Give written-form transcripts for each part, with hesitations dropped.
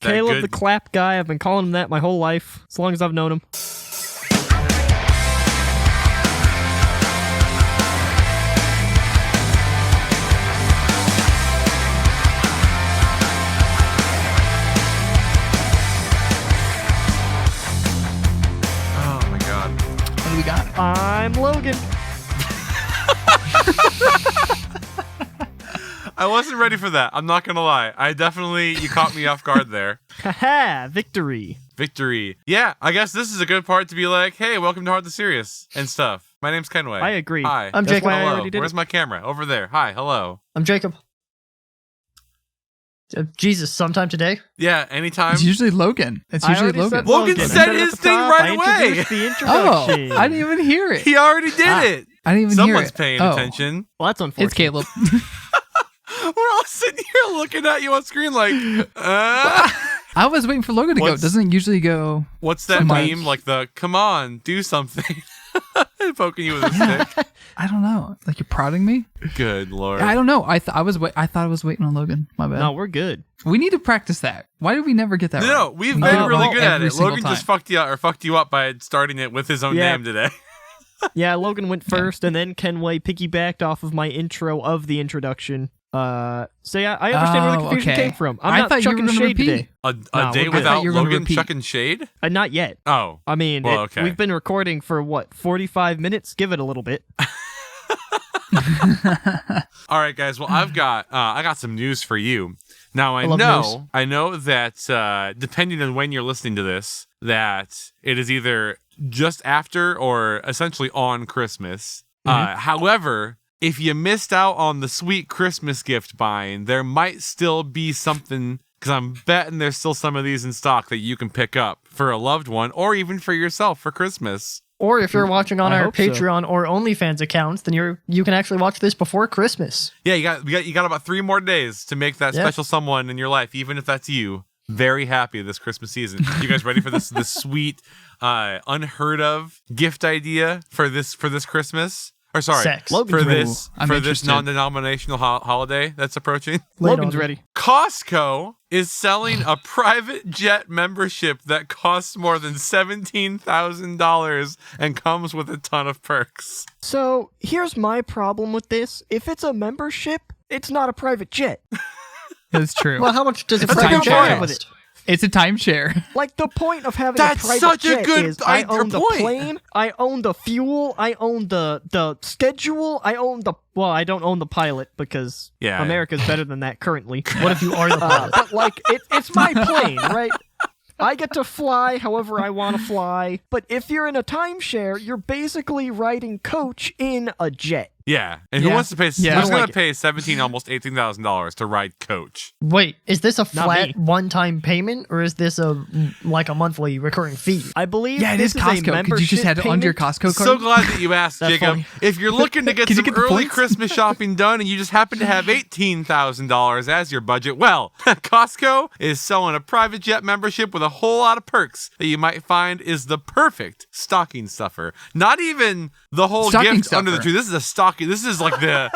Caleb the clap guy. I've been calling him that my whole life, as long as I've known him. Oh my god. What do we got? I'm Logan. I wasn't ready for that. I'm not gonna lie. You caught me off guard there. Haha, victory. Victory. Yeah, I guess this is a good part to be like, hey, welcome to Hard the Serious and stuff. My name's Kenway. I agree. Hi. I'm That's Jacob. why I Hello. already did Where's it. my camera? Over there. Hi. Hello. I'm Jacob. Jesus, sometime today? Yeah, anytime. It's usually Logan. It's I usually already Logan. said Logan I said it at his the thing top. right I away. introduced the Oh, introduction. I didn't even hear it. He already did it. I didn't even Someone's hear it. paying attention. Well, that's unfortunate. It's Caleb. We're all sitting here looking at you on screen like, I was waiting for Logan to go. Doesn't it usually go? What's that Sometimes. meme? Like the, come on, do something. Poking you with a stick. I don't know. Like you're prodding me? Good Lord. I don't know. I thought I was waiting on Logan. My bad. No, we're good. We need to practice that. Why did we never get that right? No, we've We been do it really wrong good at every it. single Logan time. just fucked you up by starting it with his own Yeah. name today. Yeah, Logan went first, and then Kenway piggybacked off of my intro of the introduction. So yeah, I understand where the confusion came from. I'm I not thought you were chucking gonna shade repeat. today. A No, day we're good. I thought without you were gonna Logan repeat. chucking shade? Not yet. Oh. I mean, Well, okay. we've been recording for what, 45 minutes? Give it a little bit. All right, guys. Well, I got some news for you. Now I love know that depending on when you're listening to this, that it is either just after or essentially on Christmas. However, if you missed out on the sweet Christmas gift buying, there might still be something, because I'm betting there's still some of these in stock that you can pick up for a loved one or even for yourself for Christmas. Or if you're watching on I our hope so. Patreon or OnlyFans accounts, then you can actually watch this before Christmas. Yeah, you got about 3 more days to make that special someone in your life, even if that's you, very happy this Christmas season. You guys ready for this sweet, unheard of gift idea for this Christmas? Or sorry, Sex. for Logan's ready. this I'm interested. non-denominational holiday that's approaching. Logan's ready. Costco is selling a private jet membership that costs more than $17,000 and comes with a ton of perks. So here's my problem with this. If it's a membership, it's not a private jet. That's true. Well, how much does a That's a private good jet point. with cost? It's a timeshare. Like, the point of having That's a private such a jet good is I own the point. plane, I own the fuel, I own the schedule, I own the... Well, I don't own the pilot because Yeah. America's better than that currently. What if you are the pilot? But, like, it's my plane, right? I get to fly however I want to fly. But if you're in a timeshare, you're basically riding coach in a jet. Yeah, and who Yeah. wants to pay? Yeah. Who's I gonna like it. pay almost $18,000 to ride coach? Wait, is this a Not flat me. one-time payment or is this a monthly recurring fee? I believe Yeah, it this is a Costco. Could you membership just add it onto your payment. Costco card? So glad that you asked, That's Jacob. funny. If you're looking to get Can you some get the early points? Christmas shopping done and you just happen to have $18,000 as your budget, well, Costco is selling a private jet membership with a whole lot of perks that you might find is the perfect stocking stuffer. Not even the whole Stocking gift under the stuffer. tree. This is a stocking. This is like the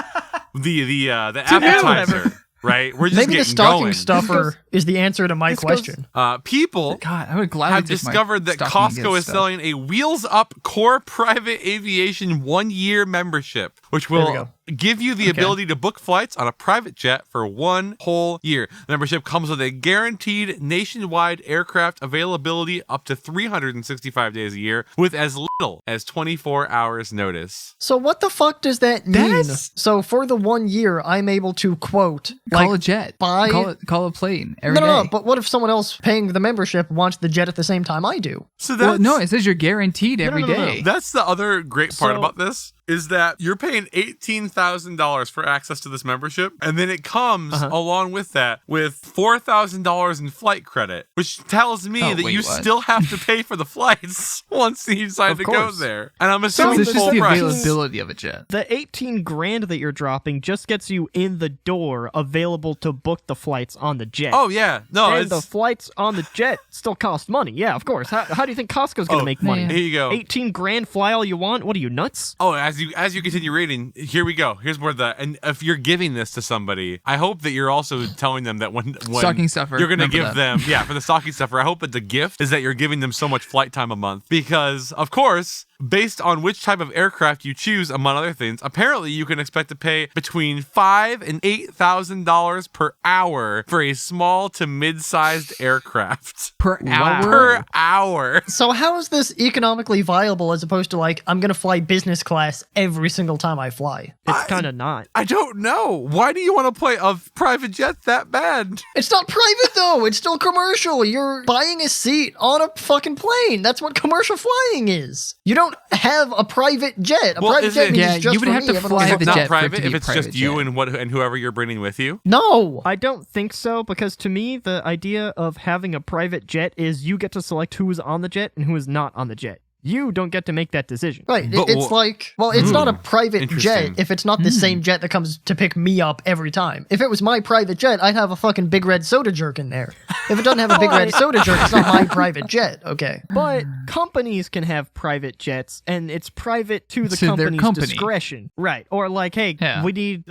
appetizer, right? We're just Maybe the getting stocking going. stuffer is the answer to my This goes- question. People God, I would gladly have take my discovered that stocking and get Costco is stuff. selling a Wheels Up Core Private Aviation 1-year membership, which There we will go. give you the ability to book flights on a private jet for 1 whole year. The membership comes with a guaranteed nationwide aircraft availability up to 365 days a year with as little as 24 hours notice. So what the fuck does that mean? That's- So for the 1 year, I'm able to quote Call a jet. buy. Call a plane every day. No. But what if someone else paying the membership wants the jet at the same time I do? So that's Well, no, it says you're guaranteed every no, day. no. That's the other great part So- about this is that you're paying $18,000 for access to this membership, and then it comes along with that with $4,000 in flight credit, which tells me Oh, that wait, you what? still have to pay for the flights once you decide Of to go course. there. And I'm So assuming it's just full the price. availability of a jet. The 18 grand that you're dropping just gets you in the door, available to book the flights on the jet. Oh yeah, no, and the it's flights on the jet still cost money. Yeah, of course. How do you think Costco's going to make money? here you go. 18 grand, fly all you want? What are you, nuts? Oh, as as you continue reading, here we go. Here's where and if you're giving this to somebody, I hope that you're also telling them that when Stocking stuffer, you're going to remember give that. them, for the stocking stuffer, I hope that the gift is that you're giving them so much flight time a month because, of course, based on which type of aircraft you choose, among other things, apparently you can expect to pay between $5,000 and $8,000 per hour for a small to mid-sized aircraft. Per hour? Per hour. So how is this economically viable as opposed to like I'm gonna fly business class every single time I fly? It's kind of not. I don't know. Why do you want to play a private jet that bad? It's not private though. It's still commercial. You're buying a seat on a fucking plane. That's what commercial flying is. You don't have a private jet. A Well, private is jet it- means Yeah, it's just you would for have me. to Everyone fly else If the it's not jet for it to private, be if a it's just private you jet. and whoever you're bringing with you. No. I don't think so because to me the idea of having a private jet is you get to select who is on the jet and who is not on the jet. You don't get to make that decision. Right. But It's like, well, it's not a private Interesting. jet if it's not the same jet that comes to pick me up every time. If it was my private jet, I'd have a fucking big red soda jerk in there. If it doesn't have a big red soda jerk, it's not my private jet. Okay. But companies can have private jets, and it's private to the To their company's company. discretion. Right. Or like, hey, Yeah. we need,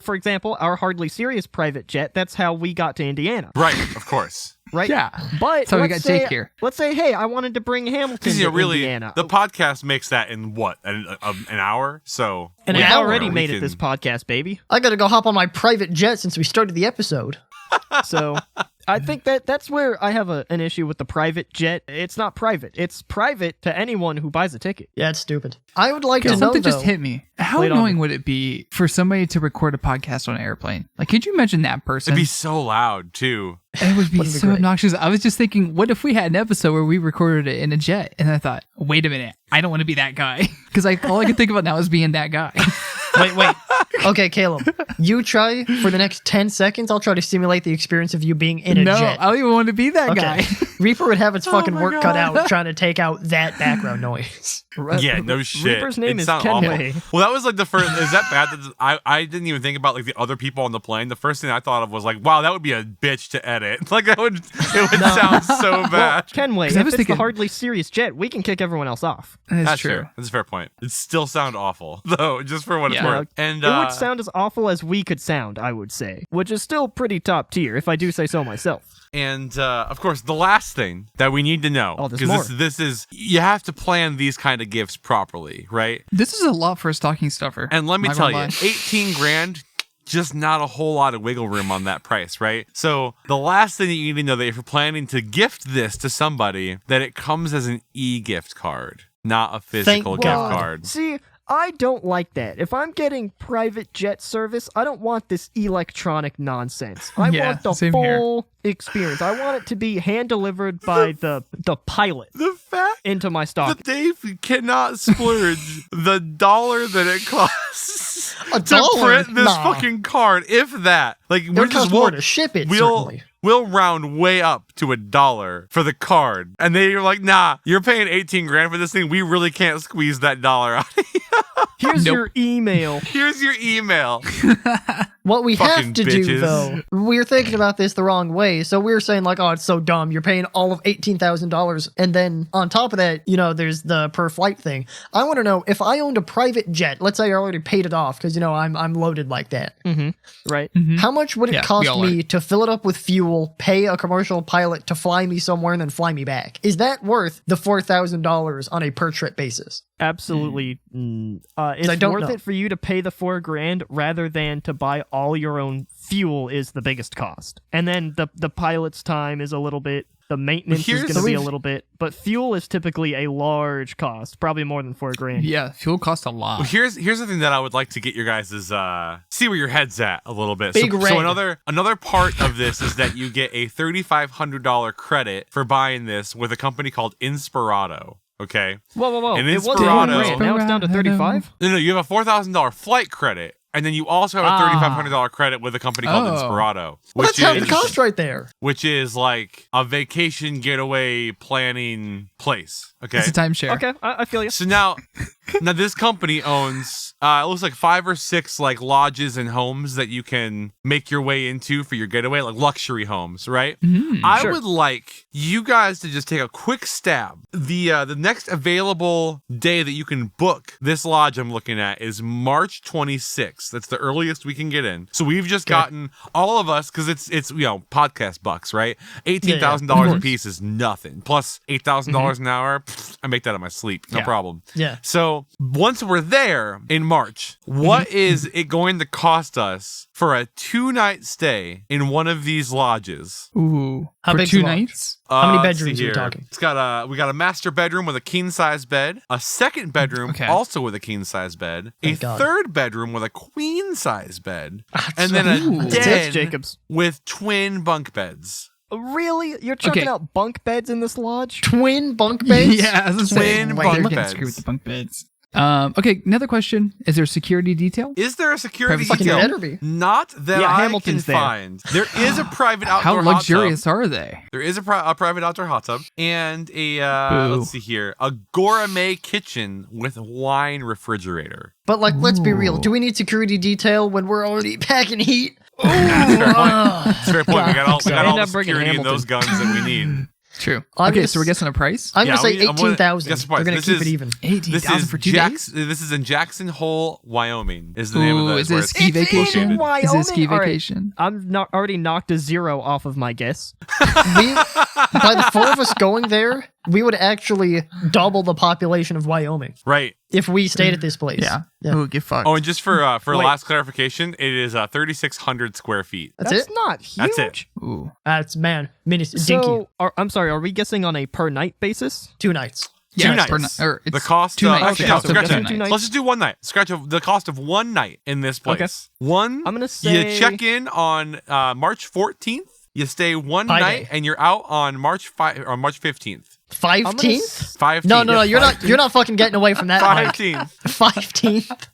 for example, our Hardly Serious private jet. That's how we got to Indiana. Right, of course. Right. Yeah. But So we let's got Jake say- here. Let's say, hey, I wanted to bring Hamilton Because to really, Indiana. the podcast makes that in what an hour. So and an we've hour, already we made it can- this podcast, baby. I gotta go hop on my private jet since we started the episode. So I think that's where I have an issue with the private jet. It's not private. It's private to anyone who buys a ticket. Yeah, it's stupid. I would like to know, Something though. just hit me. How Lay it on annoying me. would it be for somebody to record a podcast on an airplane? Like, could you imagine that person? it'd be so loud too. It would be Wouldn't be so great. obnoxious. I was just thinking, what if we had an episode where we recorded it in a jet? And I thought, wait a minute, I don't want to be that guy. Because all I can think about now is being that guy. Wait. Okay, Caleb, you try for the next 10 seconds. I'll try to simulate the experience of you being in a No, jet. I don't even want to be that Okay. guy. Reaper would have its fucking my work cut God. out trying to take out that background noise. Yeah, no shit. Reaper's name It is sounds Kenway. awful. Well, that was like the first. Is that bad? I didn't even think about like the other people on the plane. The first thing I thought of was like, wow, that would be a bitch to edit. Like it would sound so Well, bad. Kenway, 'Cause I if was it's thinking- the Hardly Serious jet, we can kick everyone else off. That's true. Fair. That's a fair point. It still sound awful though, just for what it's Yeah. worth. And It would sound as awful as we could sound, I would say, which is still pretty top tier, if I do say so myself. And of course, the last thing that we need to know, Oh, there's because more. this is you have to plan these kind of gifts properly, right? This is a lot for a stocking stuffer. And let me Not tell gonna you, lie. 18 grand, just not a whole lot of wiggle room on that price, right? So the last thing that you need to know that if you're planning to gift this to somebody, that it comes as an e-gift card, not a physical Thank gift God. card. See, I don't like that. If I'm getting private jet service, I don't want this electronic nonsense. I Yeah, want the same here. full experience. I want it to be hand delivered by the pilot The fact into my that stock. Dave cannot splurge the dollar that it costs A to dollar? print this Nah. fucking card, if that. Like It we're would just cost more to ship it, certainly. We'll round way up to $1 for the card. And they're like, nah, you're paying 18 grand for this thing. We really can't squeeze that dollar out of you. Here's Nope. your email. Here's your email. What we have Fucking to bitches. do, though, we're thinking about this the wrong way. So we're saying, like, oh, it's so dumb. You're paying all of $18,000. And then on top of that, there's the per flight thing. I want to know if I owned a private jet, let's say I already paid it off because, I'm loaded like that. Right? How much would it Yeah, we cost all me to fill it up with fuel, pay a commercial pilot to fly me somewhere and then fly me back? Is that worth the $4,000 on a per trip basis? Absolutely. It's I don't worth know. it for you to pay the $4,000 rather than to buy all your own fuel is the biggest cost. And then the pilot's time is a little bit, the maintenance is Here's- going to be a little bit, but fuel is typically a large cost, probably more than $4,000. Yeah, fuel costs a lot. Well, here's the thing that I would like to get your guys' see where your head's at a little bit. Big so red. another part of this is that you get a $3,500 credit for buying this with a company called Inspirato. Okay. Whoa. And It was Inspirato- $4,000. Now it's down to 35. No, you have a $4,000 flight credit, and then you also have a $3,500 credit with a company called Oh. Inspirato, Well, which that's half the is cost right there. which is like a vacation getaway planning place. Okay. It's a timeshare. Okay, I feel you. So now, Now, this company owns, it looks like 5 or 6 like lodges and homes that you can make your way into for your getaway, like luxury homes, right? I would like you guys to just take a quick stab. The next available day that you can book this lodge I'm looking at is March 26th. That's the earliest we can get in. So we've just gotten all of us, because it's podcast bucks, right? $18,000 a piece is nothing. Plus $8,000 an hour, I make that on my sleep, no problem. Yeah. So once we're there in March, what is it going to cost us for a 2-night stay in one of these lodges? Ooh. How for big's 2 the lodge? nights? How many Let's see bedrooms are you here. talking? It's got we got a master bedroom with a king size bed, a second bedroom also with a king size bed, Thank a God. third bedroom with a queen size bed, and then a Tits, den Jacobs. with twin bunk beds. Really? You're chucking out bunk beds in this lodge? Twin bunk beds? Yeah, I was gonna say, Twin they're bunk getting beds. screwed with the bunk beds. Okay, another question. Is there a security detail? Is there a security Private detail? better be. Not that Yeah, I Hamilton's can there. find. There is a private outdoor How hot tub. luxurious are they? There is a private outdoor hot tub and a Boo. let's see here, a gourmet kitchen with wine refrigerator. But like, let's be real. Do we need security detail when we're already packing heat? That's a fair point. That's a fair point. We got all End the up bringing security in Hamilton. those guns that we need. True. I'm Okay, gonna so we're s- guessing a price? I'm Yeah, gonna say I'm gonna- 18,000. guess what? We're gonna This keep is- it even. This 18,000 is for 2 days? This is in Jackson Hole, Wyoming. Is the name of Ooh, the is where this it's ski vacation? in Is this ski Wyoming? All right. vacation? I'm not already knocked a 0 off of my guess. By the 4 of us going there, we would actually double the population of Wyoming right. if we stayed at this place. Yeah. Yeah. Oh, get fucked. Oh, and just for Wait. last clarification, it is 3,600 square feet. That's That's it? not huge. That's it. Ooh. That's, man, dinky. So, I'm sorry, are we guessing on a per night basis? 2 nights. Two it's per nights. ni- or The it's cost 2 of nights. actually, Okay, no, so scratch guessing that. 2 nights. Let's just do 1 night. Scratch the cost of 1 night in this place. I'm gonna say You check in on March 14th. You stay 1 Pi night, day. and you're out on March 15th. 15th? 15th. No, you're not fucking getting away from that. Mike. 15th. 15th.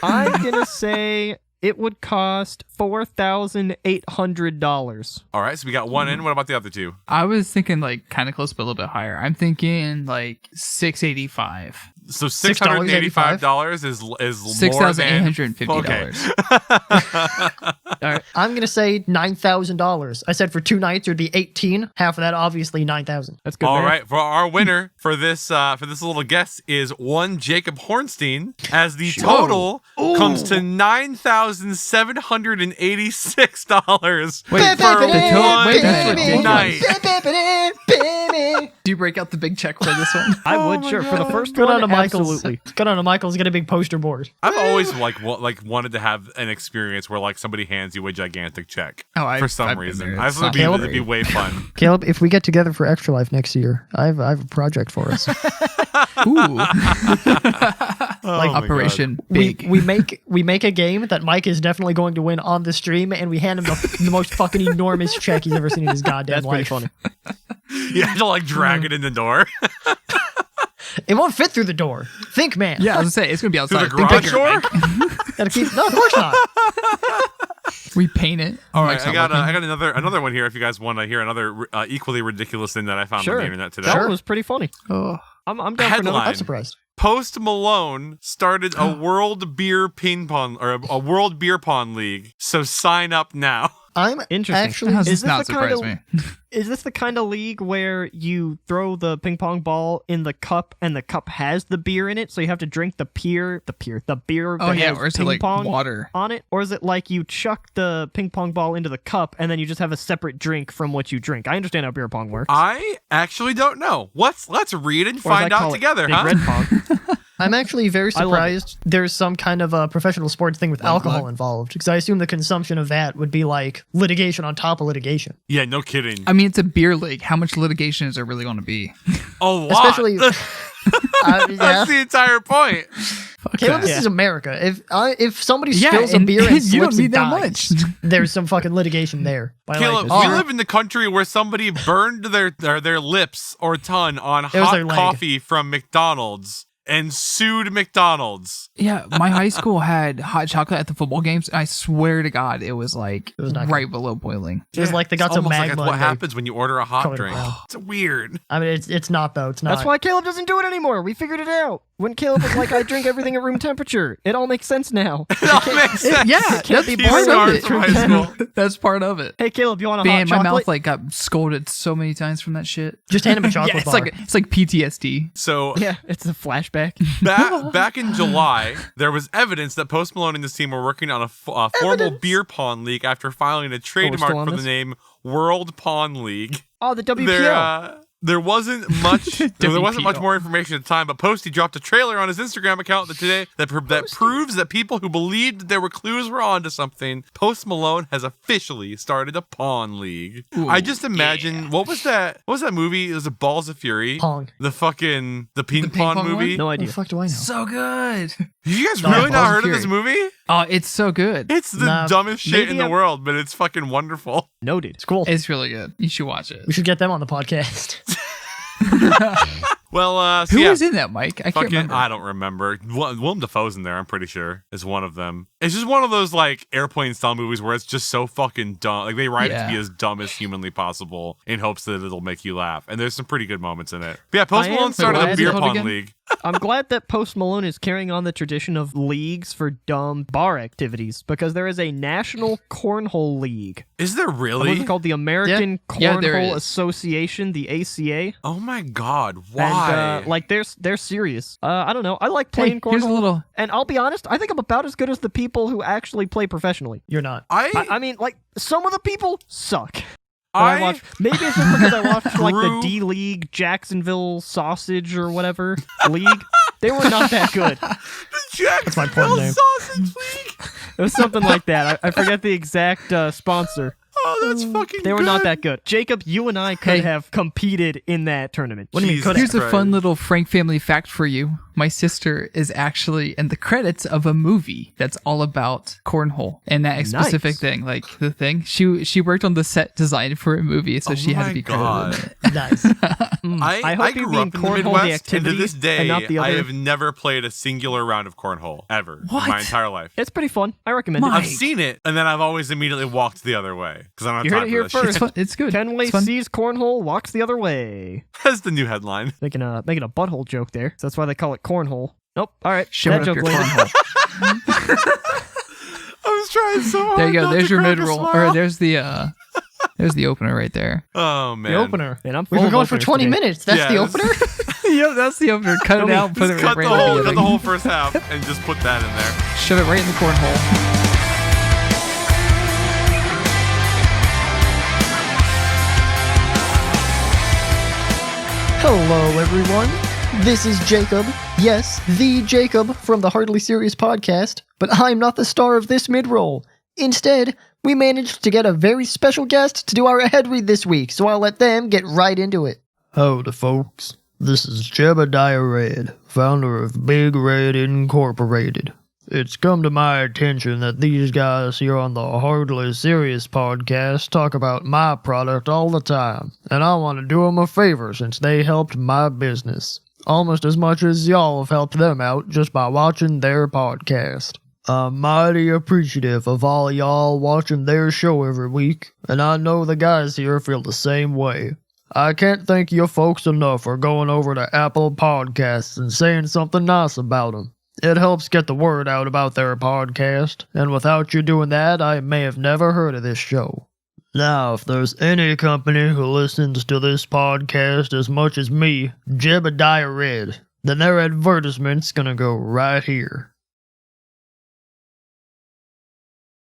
I'm gonna say it would cost $4,800. All right, so we got 1 in. What about the other 2? I was thinking like kind of close, but a little bit higher. I'm thinking like $685. So $685 is more than $6,850. I'm gonna say $9,000. I said for 2 nights it'd be 18. Half of that, obviously 9,000. That's good. All man. right, for our winner for this little guess is one Jacob Hornstein, as the total comes to $9,786 Wait, for wait, that's one ridiculous. night. Do you break out the big check for this one? I would, sure. For the first Go one, down to Michael's. absolutely. Go down to Michael's. Get a big poster board. I've always wanted to have an experience where like somebody hands you a gigantic check Oh, for some I've been reason. there. I It's thought not it'd be way fun. Caleb, if we get together for Extra Life next year, I have a project for us. Ooh. Like Operation we Big. we make a game that Mike is definitely going to win on the stream, and we hand him the most fucking enormous check he's ever seen in his goddamn That's pretty life. funny. You have to like drag it in the door It won't fit through the door. Think, man. Yeah, I was gonna say it's gonna be through outside. the Think garage bigger. door. Gotta keep. No, of course not. We paint it. All Mike's right, not I looking. got another one here. If you guys want to hear another equally ridiculous thing that I found Sure. on the internet today. That one was pretty funny. Oh. I'm down for another. Headline. I'm surprised. Post Malone started a world beer ping pong or a world beer pong league. So sign up now. I'm Interesting. actually. How does Is this not this the kind surprise of- me? Is this the kind of league where you throw the ping pong ball in the cup and the cup has the beer in it, so you have to drink the beer Oh that yeah, has or is it ping like pong water? on it, or is it like you chuck the ping pong ball into the cup and then you just have a separate drink from what you drink? I understand how beer pong works. I actually don't know. Let's read and Or as find I out call it, together, Big huh? Red Pong. I'm actually very I love it. surprised there's some kind of a professional sports thing with alcohol involved, because I assume the consumption of that would be like litigation on top of litigation. Yeah, no kidding. I mean, it's a beer league. How much litigation is there really going to be? A lot. Especially, yeah. That's the entire point. Caleb, this Yeah. is America. If somebody Yeah, spills a and beer and you don't slips need and that dies, much. there's some fucking litigation there. By Caleb, like we this. live in the country where somebody burned their lips or tongue on was their hot leg. coffee from McDonald's and sued McDonald's. Yeah, my high school had hot chocolate at the football games. And I swear to God, it was like was not right below boiling. It was like they got It's some almost like magma. that's what and they- happens when you order a hot colored it drink. brown. It's weird. I mean, it's not though. It's not. That's why Caleb doesn't do it anymore. We figured it out. When Caleb was like, I drink everything at room temperature. It all makes sense now. It all makes sense. Yeah, can't that's be part of Stars it. from high school. That's part of it. Hey, Caleb, you want a Man, hot my chocolate? mouth like got scolded so many times from that shit. Just hand him a chocolate Yeah, bar. it's like PTSD. So Yeah, it's a flashback. back in July, there was evidence that Post Malone and his team were working on a formal beer pong league after filing a trademark on for the this? name World Pawn League. Oh, the WPO. There wasn't much. There wasn't much WPO. more information at the time, but Posty dropped a trailer on his Instagram account that proves that people who believed there were clues were onto something. Post Malone has officially started a pawn league. Ooh, I just imagine what was that? What was that movie? It was a Balls of Fury. Pong. The ping pong pong movie. one? No What idea. the fuck do I know? So good. Have you guys No, really Balls not of heard of this Fury. movie? Oh, it's so good. It's the Nah, dumbest shit maybe in the I'm- world, but it's fucking wonderful. Noted. It's cool. It's really good. You should watch it. We should get them on the podcast. Well, so Who yeah. was in that, Mike? I can't Fucking, remember. I don't remember. Willem Dafoe's in there, I'm pretty sure, is one of them. It's just one of those, like, airplane style movies where it's just so fucking dumb. Like, they write it to be Yeah. as dumb as humanly possible in hopes that it'll make you laugh. And there's some pretty good moments in it. But yeah, Post I am Malone started a glad beer that- pong again? league. I'm glad that Post Malone is carrying on the tradition of leagues for dumb bar activities because there is a National Cornhole League. Is there What's really? it called? The American Yeah, there Cornhole is. Association, the ACA. Oh my god, why? And, like, they're serious. I don't know. I like playing Hey, cornhole. here's a little. And I'll be honest, I think I'm about as good as the people who actually play professionally. You're not. I mean, like, some of the people suck. But I watch, maybe it's just because I watched like the True. D League Jacksonville Sausage or whatever league. They were not that good. That's my porn name. Sausage League. It was something like that. I forget the exact sponsor. Oh, that's fucking They were good. not that good. Jacob, you and I could Hey. have competed in that tournament. What do you mean, Jesus could Here's a Christ. fun little Frank family fact for you. My sister is actually in the credits of a movie that's all about cornhole and that specific Nice. thing, like the thing. She worked on the set design for a movie, so Oh she had my to be God. credited in it. Nice. I hope you grew mean up in the cornhole the Midwest, and activity to this day, and not the I other. have never played a singular round of cornhole ever in What? my entire life. It's pretty fun. I recommend Mike. I've seen it, and then I've always immediately walked the other way because I don't have You time heard it for here that first. It's shit. fun. It's good. Kenway It's fun. sees cornhole, walks the other way. That's the new headline. Making a butthole joke there. So that's why they call it cornhole. Nope. All right. Shove that it up joke your later. cornhole. I was trying so hard. There you go. not There's to your crack a mid roll, smile. or there's the opener right there. Oh man, The opener. Man, I'm We've full been of going for openers 20 today. minutes. That's Yeah, the that's- opener? Yep, that's the opener. Cut it out and put Just it cut right the in whole, the cut the beginning. whole first half and just put that in there. Shove it right in the cornhole. Hello, everyone. This is Jacob. Yes, the Jacob from the Hardly Serious podcast, but I'm not the star of this mid-roll. Instead, we managed to get a very special guest to do our head read this week, so I'll let them get right into it. Howdy, folks. This is Jebediah Red, founder of Big Red Incorporated. It's come to my attention that these guys here on the Hardly Serious podcast talk about my product all the time, and I want to do them a favor since they helped my business. Almost as much as y'all have helped them out just by watching their podcast. I'm mighty appreciative of all y'all watching their show every week, and I know the guys here feel the same way. I can't thank you folks enough for going over to Apple Podcasts and saying something nice about them. It helps get the word out about their podcast, and without you doing that, I may have never heard of this show. Now, if there's any company who listens to this podcast as much as me, Jebediah Red, then their advertisement's gonna go right here.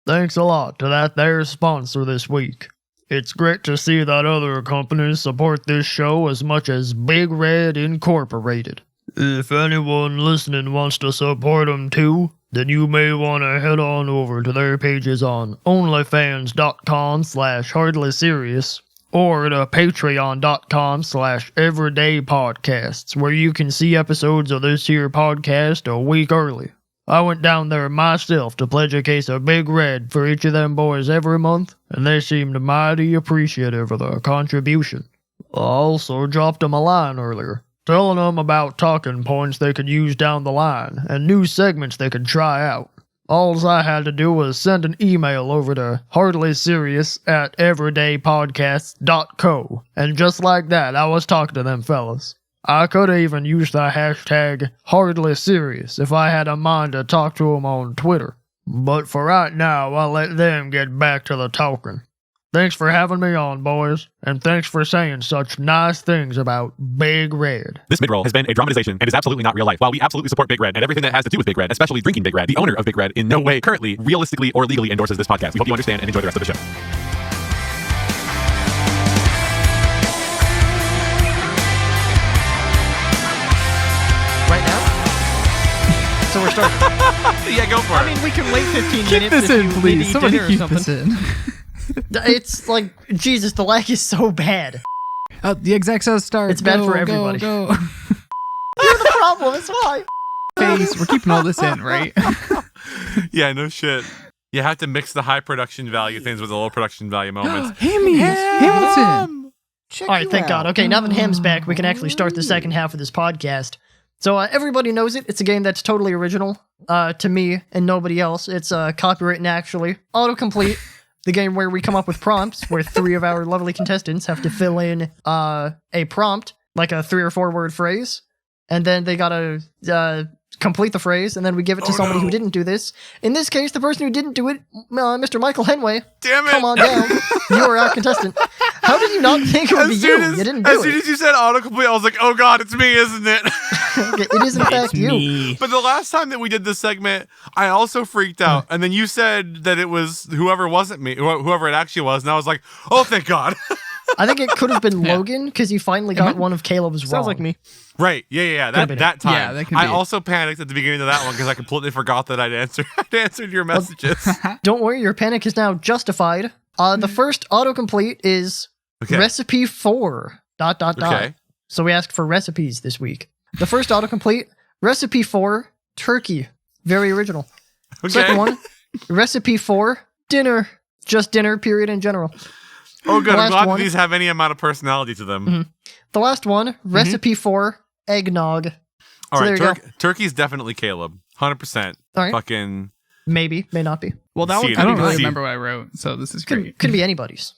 Thanks a lot to that there sponsor this week. It's great to see that other companies support this show as much as Big Red Incorporated. If anyone listening wants to support them too, then you may want to head on over to their pages on onlyfans.com/hardlyserious or to patreon.com/everydaypodcasts, where you can see episodes of this here podcast a week early. I went down there myself to pledge a case of Big Red for each of them boys every month, and they seemed mighty appreciative of the contribution. I also dropped them a line earlier, telling them about talking points they could use down the line and new segments they could try out. Alls I had to do was send an email over to hardlyserious@everydaypodcasts.co, and just like that, I was talking to them fellas. I could even use the hashtag hardly serious if I had a mind to talk to them on Twitter. But for right now, I'll let them get back to the talking. Thanks for having me on, boys, and thanks for saying such nice things about Big Red. This midroll has been a dramatization and is absolutely not real life. While we absolutely support Big Red and everything that has to do with Big Red, especially drinking Big Red, the owner of Big Red in no way currently, realistically, or legally endorses this podcast. We hope you understand and enjoy the rest of the show. Right now? So we're starting. Yeah, go for I it. mean, we can wait 15 Keep minutes this if in, you please. need to eat Somebody dinner or keep something. this in. It's like, Jesus, the lag is so bad. Oh, the exec says start. It's bad Go, for go, everybody. Go. You're the problem, it's why. Face. We're keeping all this in, right? Yeah, no shit. You have to mix the high production value things with the low production value moments. Hamilton. Check All right, you thank out. God. Okay, now that Ham's back, we can actually start the second half of this podcast. So everybody knows it. It's a game that's totally original to me and nobody else. It's copywritten, actually. Autocomplete, the game where we come up with prompts where 3 of our lovely contestants have to fill in a prompt, like a 3 or 4 word phrase, and then they gotta complete the phrase, and then we give it to somebody who didn't do this. In this case, the person who didn't do it, Mr. Michael Henway. Damn it! Come on down. You are our contestant. How did you not think it would be As you? soon as, You didn't do as soon it. as you said autocomplete, I was like, oh god, it's me, isn't it? Okay, it is in fact you. Me. But the last time that we did this segment, I also freaked out. And then you said that it was whoever wasn't me, whoever it actually was. And I was like, oh, thank God. I think it could have been Logan because you finally got one of Caleb's wrong. Sounds like me. Right. Yeah. Could've been That time. Yeah, that could I be it. also panicked at the beginning of that one because I completely forgot that I'd answered your messages. Don't worry, your panic is now justified. The first autocomplete is Okay. recipe 4... ... Okay. So we asked for recipes this week. The first autocomplete, recipe 4, turkey. Very original. Okay. Second one, recipe 4, dinner. Just dinner, period, in general. Oh, good. The I'm last glad that one- these have any amount of personality to them. The last one, recipe 4, eggnog. All So right. there you go. Turkey's definitely Caleb. 100%. All right. Fucking. Maybe, may not be. Well, that See, one I I don't could be really See. remember what I wrote, so this is great. Could be anybody's.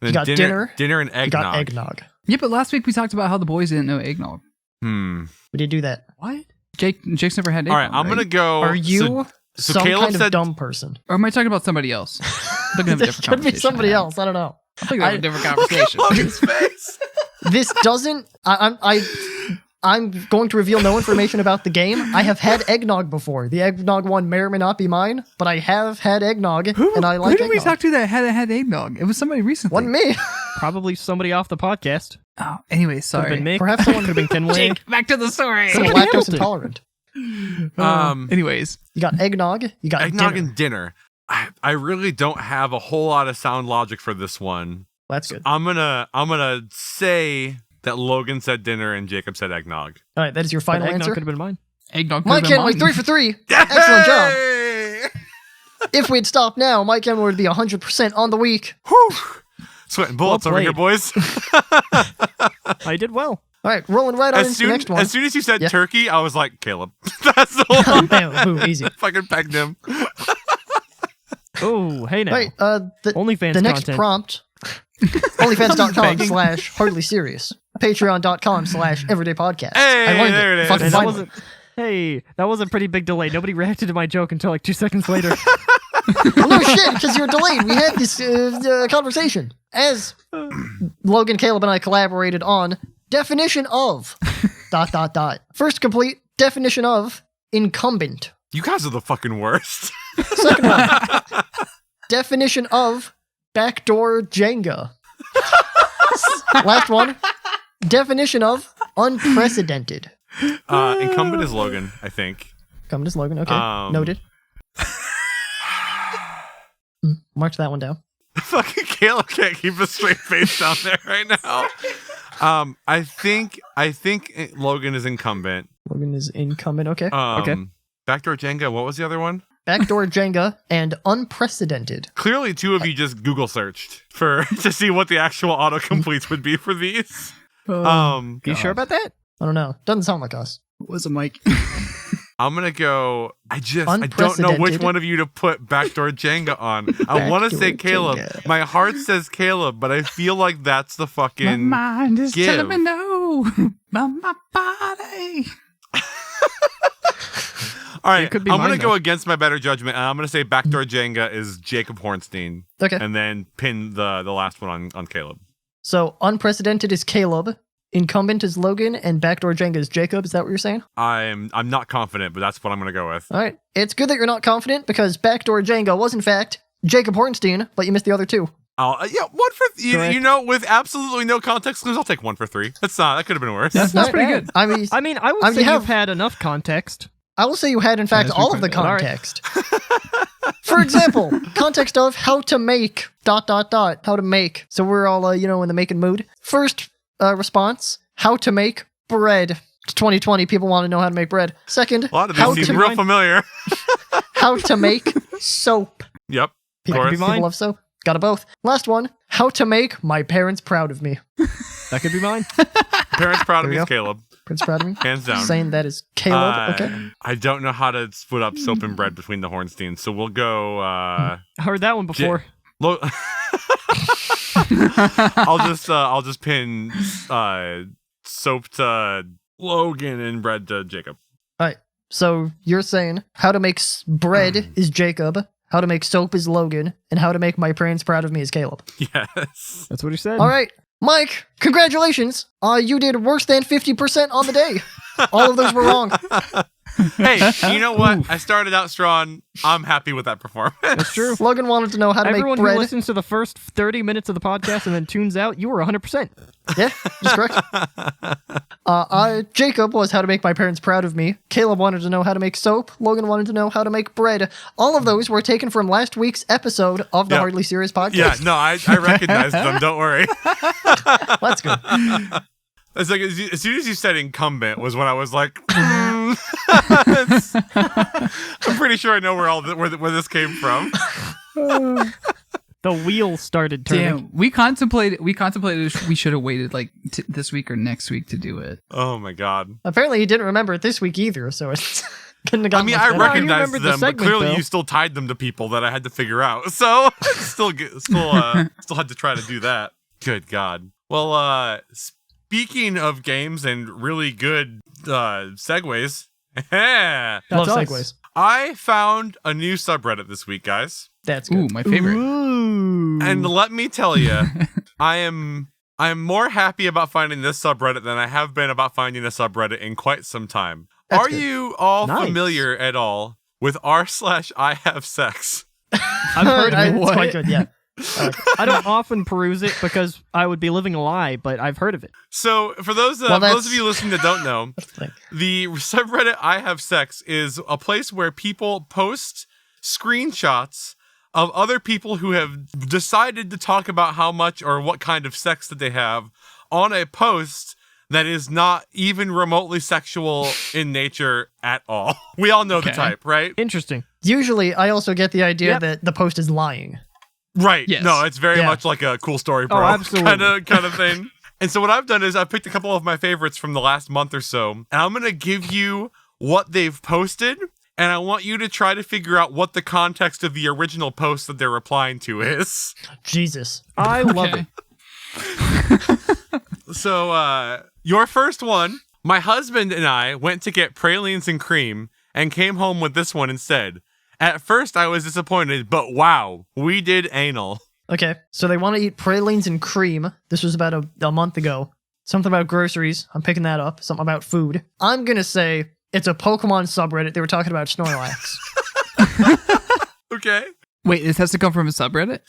Then got dinner. Dinner and You eggnog. got eggnog. Yeah, but last week we talked about how the boys didn't know eggnog. Hmm. We did do that. What? Jake's never had eggnog. All right. I'm right? going to go. Are you so some Caleb kind said- of dumb person? Or am I talking about somebody else? I'm thinking of a This different could be conversation somebody I had. else. I don't know. I'm thinking of a different conversation. Logan's face. This doesn't. I'm going to reveal no information about the game. I have had eggnog before. The eggnog one may or may not be mine, but I have had eggnog, and I Who like did we eggnog. talk to that had eggnog? It was somebody recently. Wasn't me. Probably somebody off the podcast. Oh, anyway, Could sorry. have been me. Perhaps someone Could have been Kenway. Jake, back to the story. Some Could've been lactose Hamilton. intolerant. Anyways, You got eggnog. You got Eggnog dinner. and dinner. I really don't have a whole lot of sound logic for this one. That's good. I'm gonna say that Logan said dinner and Jacob said eggnog. All right, that is your But final eggnog answer. could have been mine. eggnog could Mike have been Henway, mine. 3 for 3. Excellent job. Hey! If we'd stopped now, Mike Henway would be 100% on the week. Whew. Sweating bullets over here, played. boys. I did well. All right, rolling right on into the next one. As soon as you said Yeah. turkey, I was like, Caleb. That's the one. Bam, boom, easy. Fucking pegged him. Oh, hey now. Right, the OnlyFans the next content. prompt, onlyfans.com/hardly-serious, patreon.com/everydaypodcast. Hey, I learned there it is. Fucking And that finally. wasn't. Hey, that was a pretty big delay. Nobody reacted to my joke until like 2 seconds later. Well, no shit, because you're delayed. We had this conversation. As Logan, Caleb, and I collaborated on definition of ... First complete definition of incumbent. You guys are the fucking worst. Second one, definition of backdoor Jenga. Last one, definition of unprecedented. Incumbent is Logan, I think. Come to slogan. Okay, noted. March that one down. Fucking Caleb can't keep a straight face down there right now. I think Logan is incumbent. Logan is incumbent. Okay. Okay. Backdoor Jenga. What was the other one? Backdoor Jenga and unprecedented. Clearly, two of you just Google searched to see what the actual autocompletes would be for these. You sure about that? I don't know. Doesn't sound like us. What was a mic? I'm gonna go. I don't know which Unprecedented. one of you to put backdoor Jenga on. I want to say Backdoor Caleb. Jenga. My heart says Caleb, but I feel like that's the My fucking. mind is give. telling me no. But my body. All right, It could be I'm mine, gonna go though. against my better judgment, and I'm gonna say backdoor Jenga is Jacob Hornstein, Okay. and then pin the last one on Caleb. So unprecedented is Caleb, incumbent is Logan, and backdoor Jenga is Jacob. Is that what you're saying? I'm not confident, but that's what I'm gonna go with. All right. It's good that you're not confident because backdoor Jenga was in fact Jacob Hornstein, but you missed the other two. Yeah, one for Correct. you know, with absolutely no context clues, I'll take 1 for 3. That could have been worse. That's Not pretty bad. good. I mean, I would I mean, say you have- you've had enough context. I will say you had, in fact, that's all of the pretty good. All right. context. For example, context of how to make ... how to make. So we're all, in the making mood. First response, how to make bread. It's 2020, people want to know how to make bread. Second, A lot of how these to seem real make- familiar. how to make soap. Yep. Of People, course. be mine. people love soap. Got it both. Last one, how to make my parents proud of me. That could be mine. Parents proud of There me you is Caleb. Prince proud of me. Hands down. Saying that is Caleb. Okay. I don't know how to split up soap and bread between the Hornsteins, so we'll go. Heard that one before. Lo- I'll just pin soap to Logan and bread to Jacob. All right. So you're saying how to make bread is Jacob, how to make soap is Logan, and how to make my parents proud of me is Caleb. Yes. That's what he said. All right. Mike, congratulations. You did worse than 50% on the day. All of those were wrong. Hey, you know what? I started out strong. I'm happy with that performance. That's true. Logan wanted to know how to Everyone make who bread. listens to the first 30 minutes of the podcast and then tunes out, you were 100%. Yeah, that's correct. Jacob was how to make my parents proud of me. Caleb wanted to know how to make soap. Logan wanted to know how to make bread. All of those were taken from last week's episode of the Yeah. Hardly Serious podcast. Yeah, no, I recognized them. Don't worry. That's good. It's like as soon as you said incumbent was when I was like, I'm pretty sure I know where this came from. The wheel started turning. Damn, we contemplated if we should have waited like this week or next week to do it. Oh my god. Apparently, he didn't remember it this week either, so it's couldn't have gotten I mean, much I better. you recognized remembered the them, but segment, clearly though. you still tied them to people that I had to figure out. So still had to try to do that. Good god. Well, speaking of games and really good segues, Love That's us. segues. I found a new subreddit this week, guys. That's good. Ooh, my favorite. Ooh. And let me tell you, I'm more happy about finding this subreddit than I have been about finding a subreddit in quite some time. That's Are good. you all Nice. familiar at all with r/I have sex? I've heard of it. It's quite good, yeah. I don't often peruse it because I would be living a lie, but I've heard of it. So for those Well, of you listening that don't know, Like, the subreddit I have sex is a place where people post screenshots of other people who have decided to talk about how much or what kind of sex that they have on a post that is not even remotely sexual in nature at all. We all know the Okay. type, right? Interesting. usually, I also get the idea Yep. that the post is lying. Right. Yes. No, it's very Yeah. much like a cool story, bro. absolutely. kind of thing. And so what I've done is I've picked a couple of my favorites from the last month or so, and I'm going to give you what they've posted, and I want you to try to figure out what the context of the original post that they're replying to is. Jesus. I love Okay. it. So, your first one, my husband and I went to get pralines and cream and came home with this one instead. At first, I was disappointed, but wow, we did anal. Okay, so they want to eat pralines and cream. This was about a month ago. Something about groceries. I'm picking that up. Something about food. I'm going to say it's a Pokemon subreddit. They were talking about Snorlax. Okay. Wait, this has to come from a subreddit?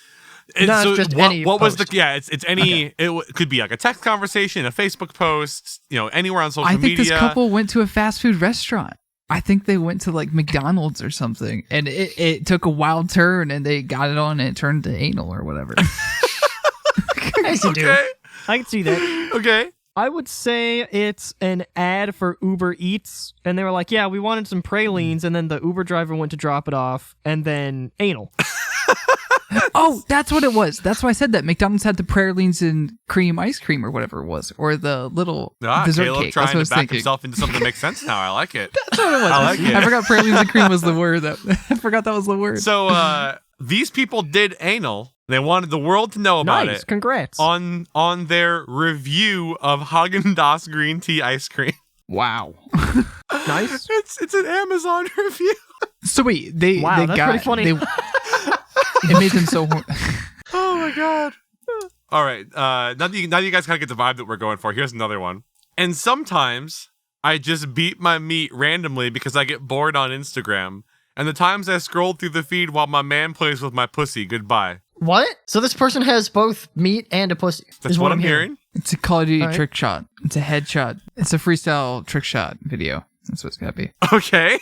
No, it's just any what was the post. it's any could be like a text conversation, a Facebook post, anywhere on social I think media. this couple went to a fast food restaurant. I think they went to like McDonald's or something, and it took a wild turn, and they got it on, and it turned to anal or whatever. Yes, you do. Okay. I can see that. Okay. I would say it's an ad for Uber Eats, and they were like, yeah, we wanted some pralines, and then the Uber driver went to drop it off, and then anal. Oh, that's what it was. That's why I said that. McDonald's had the pralines and cream ice cream or whatever it was, or the little dessert Caleb cake. trying That's what I to was back thinking. himself into something that makes sense now. I like it. That's what it was. I like it. I forgot pralines and cream was the word. I forgot that was the word. So these people did anal. They wanted the world to know about Nice. it Congrats. on their review of Haagen-Dazs green tea ice cream. Wow. Nice. It's an Amazon review. So wait, they Wow, they that's got pretty funny. it made them so. Oh my god. All right. Now that you guys kind of get the vibe that we're going for, here's another one. And sometimes I just beat my meat randomly because I get bored on Instagram. And the times I scroll through the feed while my man plays with my pussy. Goodbye. What? So this person has both meat and a pussy. That's is what I'm hearing. It's a Call of Duty All right. trick shot. It's a headshot. It's a freestyle trick shot video. That's what it's gotta be. Okay.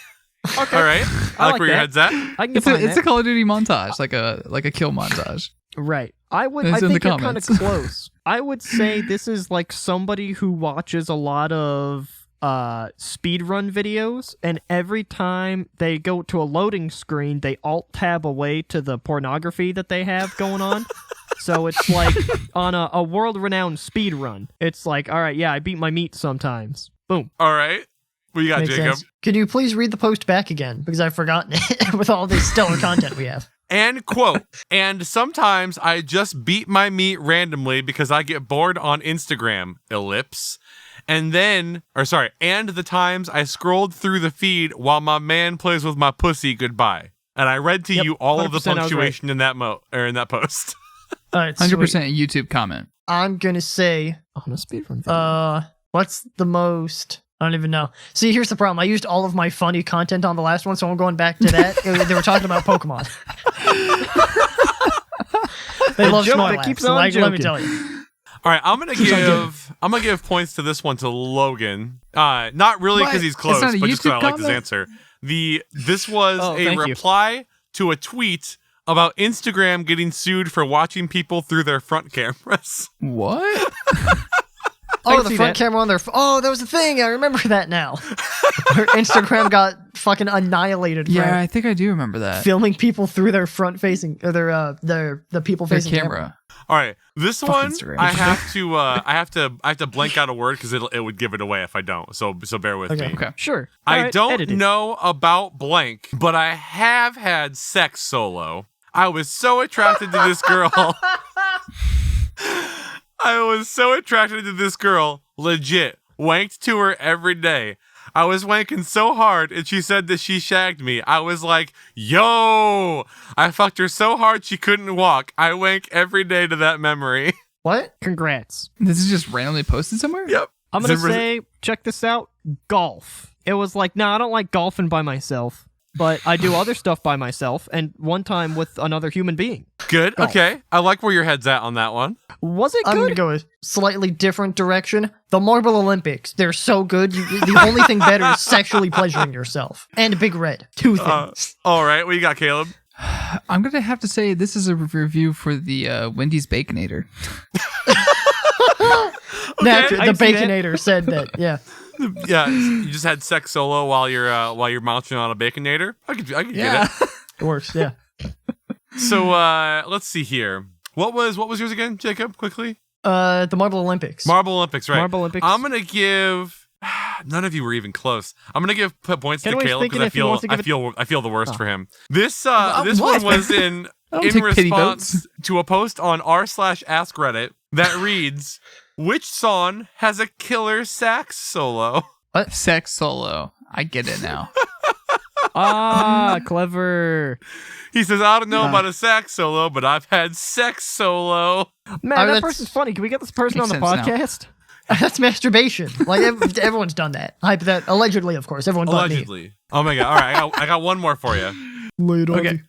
Okay. All right. I like like where your that. head's at. I can get It's a behind it's that. a Call of Duty montage, like a kill montage. Right. I It's in think the you're kind of comments. close. I would say this is like somebody who watches a lot of speedrun videos, and every time they go to a loading screen, they alt tab away to the pornography that they have going on. So it's like on a world-renowned speedrun. It's like, all right, yeah, I beat my meat sometimes. Boom. All right. What you got, Makes Jacob? sense. Could you please read the post back again? Because I've forgotten it with all this stellar content we have. And quote, and sometimes I just beat my meat randomly because I get bored on Instagram, ellipse. And the times I scrolled through the feed while my man plays with my pussy, goodbye. And I read to Yep, you all of the 100% I was punctuation in that in that post. All right, 100% YouTube comment. I'm gonna say, On a speedrun video. what's the most? I don't even know. See, here's the problem. I used all of my funny content on the last one, so I'm going back to that. They were talking about Pokemon. They love joke that Snorlax. keeps so on let me joking. tell you. All right, I'm gonna give points to this one to Logan. Not really because What? he's It's close, not a but just because YouTube I like this comment? answer. This was Oh, a thank you. reply to a tweet about Instagram getting sued for watching people through their front cameras. What? Oh, can the see front that. camera on their. Oh, that was the thing. I remember that now. Where Instagram got fucking annihilated. Yeah, for I think I do remember that. filming people through their front facing or the people Their facing camera. All right, this one Instagram. I have to blank out a word because it would give it away if I don't. So bear with Okay. me. Okay. Sure. All I right, don't edit it. know about blank, but I have had sex solo. I was so attracted to this girl. I was so attracted to this girl, legit. Wanked to her every day. I was wanking so hard, and she said that she shagged me. I was like, yo! I fucked her so hard she couldn't walk. I wank every day to that memory. What? Congrats. This is just randomly posted somewhere? Yep. I'm gonna Zimmer- say, check this out. Golf. It was like, I don't like golfing by myself, but I do other stuff by myself, and one time with another human being. Good. Golf. Okay. I like where your head's at on that one. Was it I'm gonna good? go a slightly different direction. The Marble Olympics. They're so good. The only thing better is sexually pleasuring yourself. And Big Red. Two things. All right. What you got, Caleb? I'm going to have to say this is a review for the Wendy's Baconator. Naturally, I the see that. Baconator said that. Yeah. Yeah, you just had sex solo while you're munching on a baconator. I could get it. It works. Yeah. So let's see here. What was yours again, Jacob? Quickly. The Marble Olympics. Marble Olympics, right? Marble Olympics. I'm gonna give. None of you were even close. I'm gonna give points to Kenway's Caleb thinking because if he wants to give it- I feel the worst for him. This this what? one was in I don't in take pity response votes. to a post on r/ask Reddit that reads, "Which song has a killer sax solo?" Sex solo. I get it now. Ah, clever. He says, "I don't know about a sax solo, but I've had sex solo." Man, I mean, that that's- person's funny. Can we get this person Makes on the sense now. podcast? That's masturbation. Like everyone's done that. That allegedly, of course. Everyone but me. Allegedly. Oh my god! All right, I got one more for you. Okay.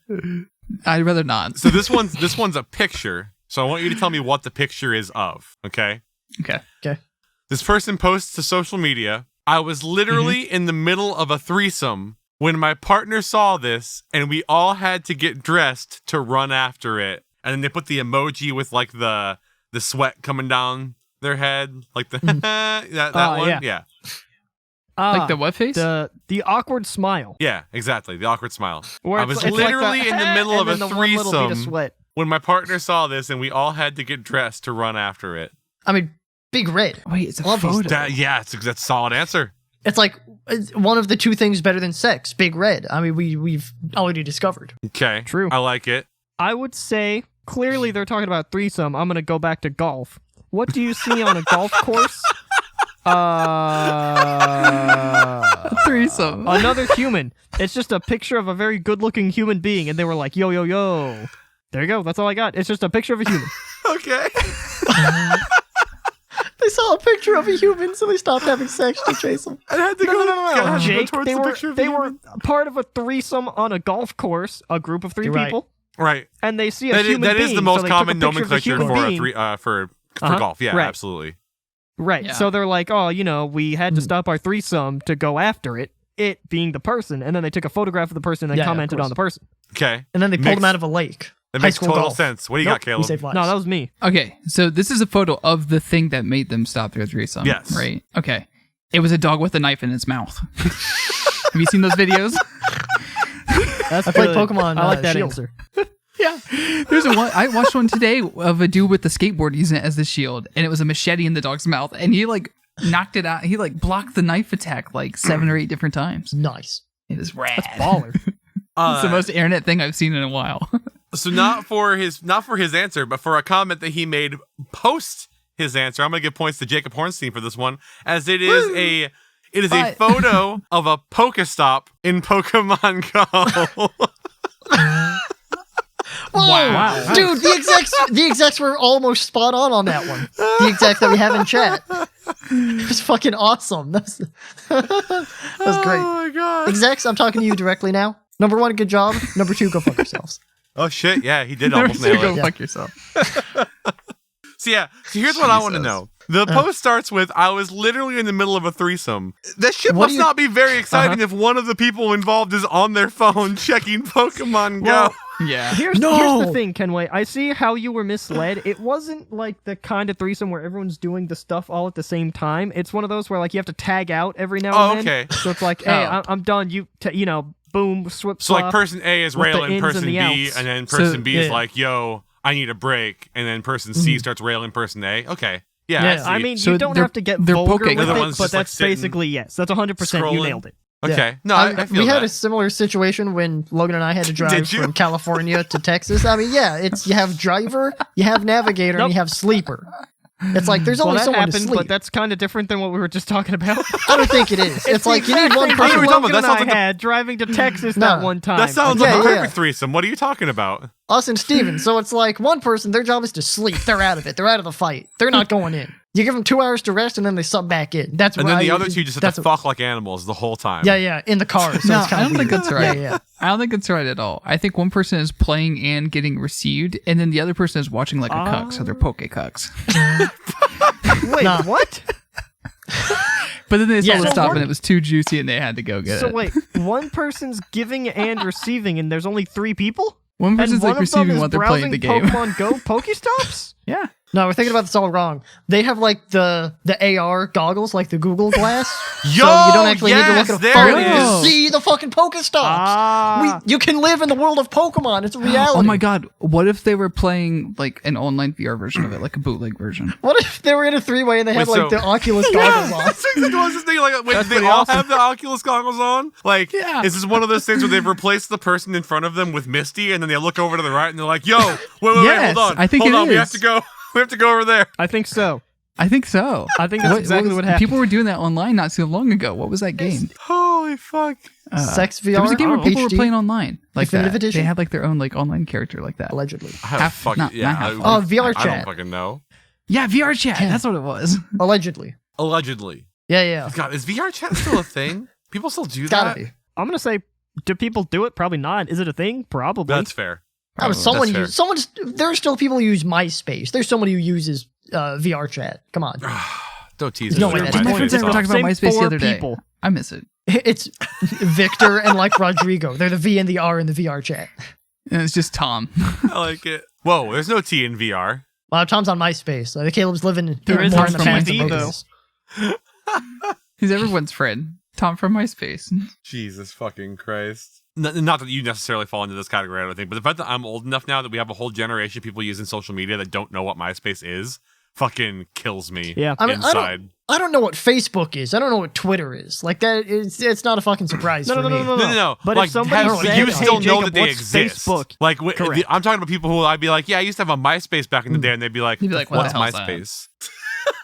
I'd rather not. So this one's a picture. So I want you to tell me what the picture is of. Okay. Okay. This person posts to social media. I was literally in the middle of a threesome when my partner saw this, and we all had to get dressed to run after it. And then they put the emoji with like the sweat coming down their head, like the that one. yeah. Like the what face? The awkward smile. Yeah, exactly. The awkward smile. Where I it's- was it's like literally the, in the middle of and a then the one little bit of threesome sweat. when my partner saw this and we all had to get dressed to run after it. I mean, Big Red. Wait, it's a Love these- photo. That's a solid answer. It's like one of the two things better than sex. Big Red. I mean, we've already discovered. Okay. True. I like it. I would say clearly they're talking about threesome. I'm gonna go back to golf. What do you see on a golf course? A threesome. Another human. It's just a picture of a very good-looking human being, and they were like, yo, yo, yo. There you go. That's all I got. It's just a picture of a human. Okay. They saw a picture of a human, so they stopped having sex to chase him. I had to go. No. Jake, towards they the were picture of they the were human. part of a threesome on a golf course, a group of 3 You're right. people, Right. and they see a That human is being. the most so they took a common picture of the nomenclature human for being. for Uh-huh. golf. Yeah, Right. absolutely. Right. Yeah. So they're like, oh, we had to stop our threesome to go after it. It being the person, and then they took a photograph of the person and Yeah, of commented on course. the person. Okay. And then they pulled Makes- him out of a lake. That High makes school total golf. sense. What do you Nope, got, Caleb? We saved lives. No, that was me. Okay, so this is a photo of the thing that made them stop their threesome. Yes. Right? Okay. It was a dog with a knife in its mouth. Have you seen those videos? That's I played good. Pokemon. I like that Shield. answer. Yeah. There's one. I watched one today of a dude with the skateboard using it as the shield, and it was a machete in the dog's mouth, and he knocked it out. He blocked the knife attack 7 or 8 different times. Nice. It is rad. Baller. It's the most internet thing I've seen in a while. So not for his answer, but for a comment that he made post his answer. I'm gonna give points to Jacob Hornstein for this one, as it is a But- photo of a Pokestop in Pokemon Go. Whoa, Wow. dude! The execs were almost spot on that one. The exec that we have in chat. It was fucking awesome. That was great. Oh my god. Execs, I'm talking to you directly now. Number 1, good job. Number 2, go fuck yourselves. Oh shit! Yeah, he did almost Go nail it. fuck yourself. So here's what I want to know. The post starts with, I was literally in the middle of a threesome. That shit What must do you- not be very exciting if one of the people involved is on their phone checking Pokemon Go. Well, Yeah. Here's No! the thing, Kenway. I see how you were misled. It wasn't like the kind of threesome where everyone's doing the stuff all at the same time. It's one of those where you have to tag out every now Oh, and then. okay. So it's like, hey, Oh. I'm done. Boom, swip, So swap. person A is with the railing ins person and the B, outs. and then So- person B is yeah. like, yo, I need a break. And then person C starts railing person A. Okay. Yeah, Yeah, see. I mean, So you don't they're- have to get they're vulgar poking. with They're the it, ones but just, like, that's sitting, basically yes. That's 100%. You scrolling. nailed it. okay. No, I feel we had that. a similar situation when Logan and I had to drive Did you? from California to Texas. I mean, yeah, it's you have driver, you have navigator, and you have sleeper. It's like there's Well, only that someone to happened, sleep. but that's kind of different than what we were just talking about. I don't think it is. It's like you need one thing person. we talking about? Logan That and sounds I like the- had driving to Texas No. that one time. That sounds Yeah, like a yeah. perfect threesome. What are you talking about? Us and Steven. So it's like one person, their job is to sleep. They're out of it. They're out of the fight. They're not going in. You give them 2 hours to rest, and then they sub back in. That's And why then the other two just have that's to fuck like animals the whole time. Yeah, in the car. So No, it's kind I of don't think that's right. Yeah. I don't think it's right at all. I think one person is playing and getting received, and then the other person is watching like a cuck, so they're poke cucks. Wait, Nah. what? But then they saw Yeah. the So stop, we're- and it was too juicy, and they had to go get So it. wait, one person's giving and receiving, and there's only 3 people? One And person's one like of them receiving is while they're playing the game. Pokemon Go Pokestops? Yeah. No, we're thinking about this all wrong. They have like the AR goggles, like the Google Glass. Yo, so you don't actually need to look yes, at a there phone. it You is. just see the fucking Pokestops. Ah. You can live in the world of Pokemon. It's a reality. Oh my god, what if they were playing like an online VR version of it, like a bootleg version? What if they were in a 3-way and they had Wait, like so- the Oculus goggles on? That's exactly what I was just thinking. Like, wait, That's they pretty all awesome. have the Oculus goggles on? Like, Yeah. is this one of those things where they've replaced the person in front of them with Misty, and then they look over to the right and they're like, "Yo, wait, Yes, hold on, I think hold it on, we is. have to go, we have to go over there." I think so. I think so. I think that's exactly what happened. People were doing that online not so long ago. What was that game? Holy fuck! Sex VR. There was a game where people were HD? playing online like Definitive that. Edition? They had like their own like online character like that. Allegedly. I have Half- fucking not half. Oh, VR I chat. don't fucking know. Yeah, VR chat. Yeah. That's what it was. Allegedly. Allegedly, Yeah. God, is VR chat still a thing? People still do Gotta that? be. I'm going to say, do people do it? Probably not. Is it a thing? Probably. That's fair. I mean, someone That's fair. use someone's. There are still people who use MySpace. There's someone who uses VR chat. Come on, Don't tease No, me. man, with just my my friends face and I were off. talking about Same MySpace the 4 other day. people. I miss it. it's Victor and like Rodrigo. They're the V and the R in the VR chat. And it's just Tom. I like it. Whoa, there's no T in VR. Tom's on MySpace. Caleb's living There is more on in the the past TV, than though. Logan's. He's everyone's friend. Tom from MySpace. Jesus fucking Christ. not that you necessarily fall into this category, I don't think, but the fact that I'm old enough now that we have a whole generation of people using social media that don't know what MySpace is fucking kills me inside. I don't know what Facebook is. I don't know what Twitter is. Like that, it's not a fucking surprise for me. No. But like, if somebody said, you still hey, know Jacob, that they what's exist. Facebook? Like, Correct. I'm talking about people who I'd be like, yeah, I used to have a MySpace back in the day, and they'd be like, what what's the hell's that? MySpace?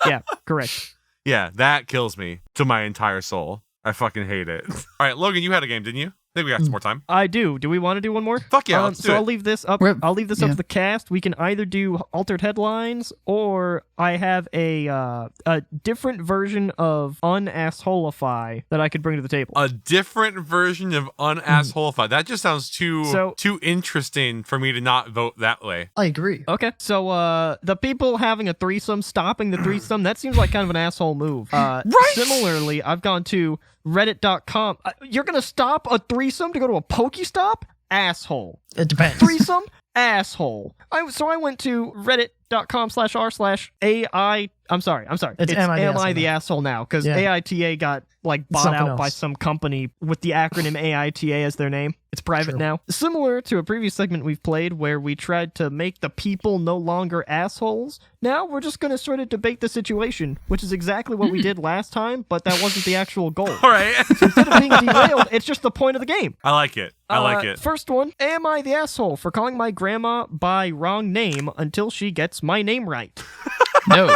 Yeah, correct. Yeah, that kills me to my entire soul. I fucking hate it. All right, Logan, you had a game, didn't you? I think we got some more time. I do. Do we want to do one more? Fuck yeah, let's do so it. I'll leave this up. I'll leave this up to the cast. We can either do altered headlines, or I have a different version of unassholify that I could bring to the table. A different version of unassholify. That just sounds too interesting for me to not vote that way. I agree. Okay, so the people having a threesome, stopping the threesome, that seems like kind of an asshole move. Right. Similarly, I've gone to reddit.com. You're gonna stop a threesome to go to a Pokestop? Asshole. It depends. Threesome? Asshole. So I went to reddit.com/r/AI. I'm sorry. It's Am I the Asshole now? Because AITA got like bought Something out by else. some company with the acronym AITA as their name. It's private now. Similar to a previous segment we've played where we tried to make the people no longer assholes. Now we're just going to sort of debate the situation, which is exactly what we did last time, but that wasn't the actual goal. All right. Instead of being derailed, it's just the point of the game. I like it. I like it. First one, am I the asshole for calling my grandma by wrong name until she gets my name right? No.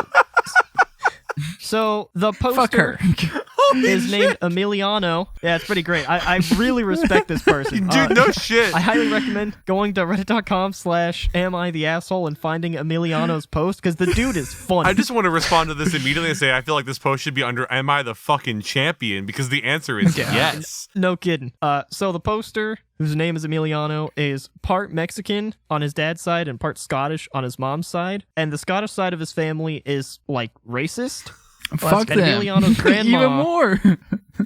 So the Fuck her. poster is named Emiliano. Yeah, it's pretty great. I really respect this person. Dude, no shit. I highly recommend going to reddit.com/am I the asshole and finding Emiliano's post because the dude is funny. I just want to respond to this immediately and say I feel like this post should be under Am I the fucking champion? Because the answer is yes. No kidding. So the poster, whose name is Emiliano, is part Mexican on his dad's side and part Scottish on his mom's side. And the Scottish side of his family is, like, racist. Fuck and them. Emiliano's grandma, Even more.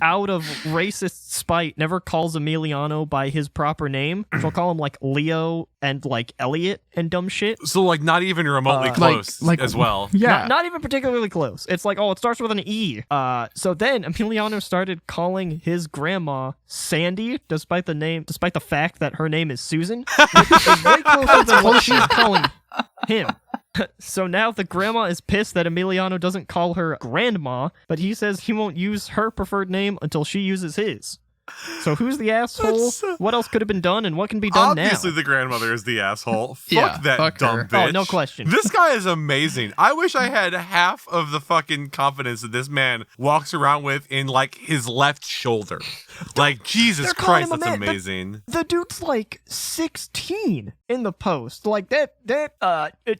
out of racist spite, never calls Emiliano by his proper name. She'll call him, like, Leo and, like, Elliot and dumb shit. So, like, not even remotely close like- as well. Yeah. Not even particularly close. It's like, oh, it starts with an E. So then Emiliano started calling his grandma Sandy, despite the fact that her name is Susan, which is way closer than what she's calling him. So now the grandma is pissed that Emiliano doesn't call her grandma, but he says he won't use her preferred name until she uses his. So who's the asshole? What else could have been done, and what can be done Obviously, now? the grandmother is the asshole. Yeah, Fuck that fuck dumb her. bitch. Oh, no question. This guy is amazing. I wish I had half of the fucking confidence that this man walks around with in, like, his left shoulder. Like, Jesus they're calling Christ, him a that's man. amazing. The dude's like 16 in the post. Like that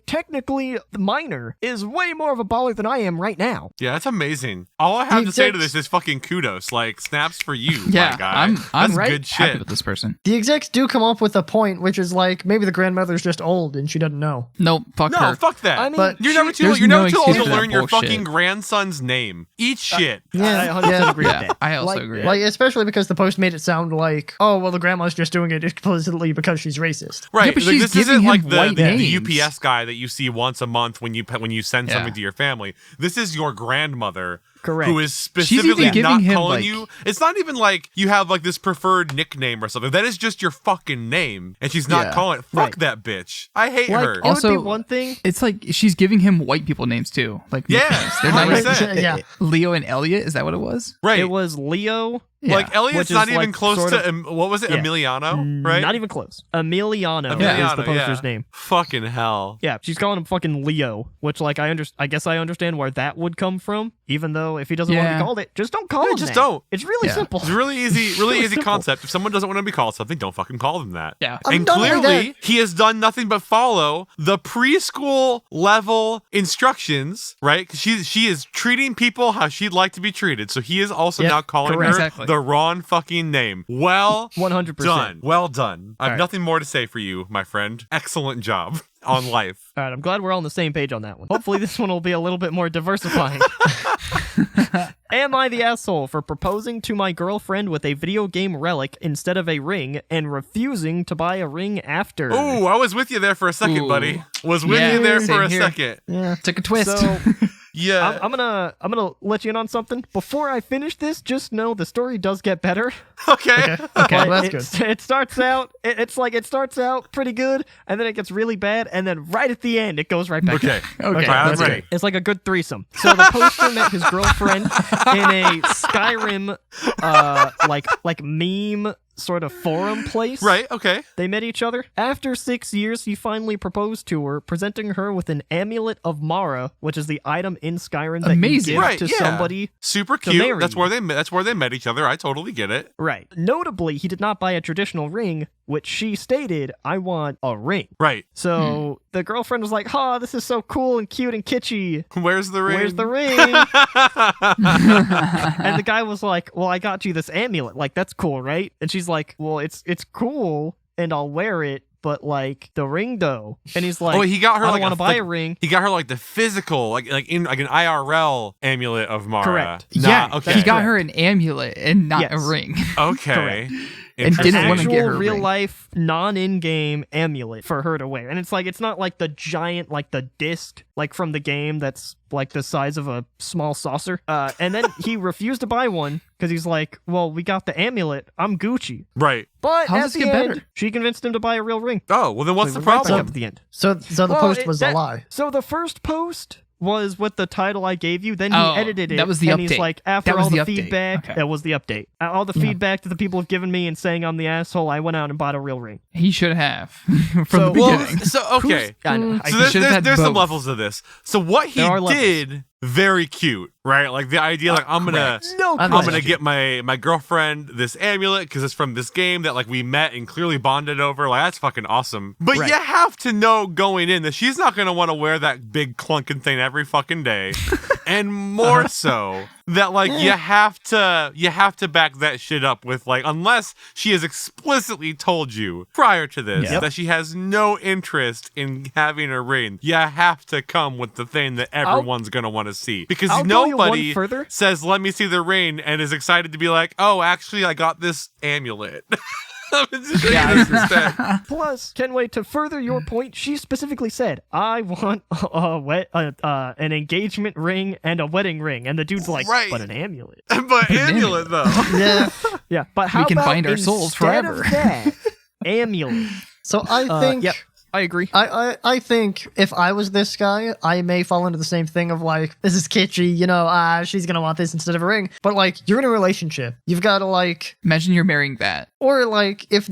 technically minor is way more of a baller than I am right now. Yeah, that's amazing. All I have to say to this is fucking kudos. Like, snaps for you, Yeah, my guy. I'm That's right. good Happy shit. with this person. The execs do come up with a point, which is like maybe the grandmother's just old and she doesn't know. Nope. Fuck No, her. fuck that. I mean, But You're never too There's old no to excuse for that learn your bullshit. fucking grandson's name. Eat shit. I 100% agree with Yeah, that. I also Like- agree. Like, especially because the post made it sound like, oh, well, the grandma's just doing it explicitly because she's racist. Right, Yeah, but like, she's this giving isn't him like white the names. UPS guy that you see once a month when you send Yeah. something to your family. This is your grandmother, Correct. who is even specifically giving not him, calling like- you. It's not even like you have like this preferred nickname or something. That is just your fucking name, and she's not Yeah. calling it. Fuck Right. that bitch. I hate Like, her. it would Also- be one thing. It's like she's giving him white people names too. Like Yeah, nicknames. They're not 100%. even Yeah. Leo and Elliot. Is that what it was? Right. It was Leo. Yeah. Like Elliot's Which is, not even like, close sort to of- what was it, Yeah. Emiliano? Right? Not even close. Emiliano is the poster's yeah. name. Fucking hell. Yeah, she's calling him fucking Leo, which like I guess I understand where that would come from. Even though if he doesn't want to Yeah. be called it, just don't call him just that. don't. It's really Yeah. simple. It's a really easy Really easy simple. concept. If someone doesn't want to be called something, don't fucking call them that. Yeah. I'm And not only clearly, that- he has done nothing but follow the preschool level instructions, right? 'Cause she is treating people how she'd like to be treated. So he is also Yep, now calling correct. her Exactly. the wrong fucking name. Well 100%. done. Well done. I have right. nothing more to say for you, my friend. Excellent job on life. All right, I'm glad we're all on the same page on that one. Hopefully this one will be a little bit more diversifying. Am I the asshole for proposing to my girlfriend with a video game relic instead of a ring and refusing to buy a ring after? Ooh, I was with you there for a second, Ooh. buddy. Was with Yeah, you there for same a here. second. Yeah. Took a twist. So Yeah. I'm gonna let you in on something. Before I finish this, just know the story does get better. Okay. Okay, But well, that's good. It starts out. It starts out pretty good, and then it gets really bad, and then right at the end, it goes right back. Okay. Okay, All right, I'm that's ready. It's like a good threesome. So the poster met his girlfriend in a Skyrim, like meme sort of forum place. Right. Okay. They met each other. After 6 years, he finally proposed to her, presenting her with an amulet of Mara, which is the item in Skyrim that Amazing. you give Right. to yeah. somebody. Super to cute. marry That's you. where they met each other. I totally get it. Right. Notably, he did not buy a traditional ring, which she stated, "I want a ring." Right. So the girlfriend was like, "Oh, this is so cool and cute and kitschy. Where's the ring? Where's the ring?" And the guy was like, "Well, I got you this amulet. Like, that's cool, right?" And she's like, "Well, it's cool, and I'll wear it, but like the ring, though." And he's like, Oh, he got her "I don't like want to buy like, a ring." He got her like the physical, like an IRL amulet of Mara. Correct. Not, Yeah, okay. He got her an amulet and not Yes. a ring. Okay. Correct. And An didn't want to actual get her a real ring. life non-in-game amulet for her to wear. And it's not like the giant, like the disc like from the game that's like the size of a small saucer. And then he refused to buy one because he's like, "Well, we got the amulet. I'm Gucci." Right. But How at does the this get end, better? she convinced him to buy a real ring. Oh, well then what's So the we went back problem? up at the end? So the Well, post was a lie. So the first post was with the title I gave you. Then he Oh, edited it. that was the and update. he's like, after That was all the the update. feedback, Okay. that was the update. All the feedback that the people have given me and saying I'm the asshole, I went out and bought a real ring. He should have from So- the Well, beginning. so okay. I know. So should've had there's some both. levels of this. So what he There are levels. did, very cute, right? Like the idea, like I'm gonna No I'm I'm question. gonna get my girlfriend this amulet because it's from this game that like we met and clearly bonded over. Like that's fucking awesome. But Right. you have to know going in that she's not gonna want to wear that big clunking thing every fucking day, and more so that like you have to back that shit up with like unless she has explicitly told you prior to this Yep. that she has no interest in having a ring. You have to come with the thing that everyone's gonna want to see because I'll go you one nobody further. says, "Let me see the ring," and is excited to be like, "Oh, actually, I got this amulet." Plus, Kenway, to further your point, she specifically said, "I want an engagement ring and a wedding ring," and the dude's like, Right. "But an amulet." But amulet though. Yeah. Yeah, but how can about bind our souls instead forever. of that, amulet? So I think Yep, I agree. I think if I was this guy, I may fall into the same thing of like, this is kitschy, she's gonna want this instead of a ring. But like, you're in a relationship. You've got to like, Imagine you're marrying that. or like, I've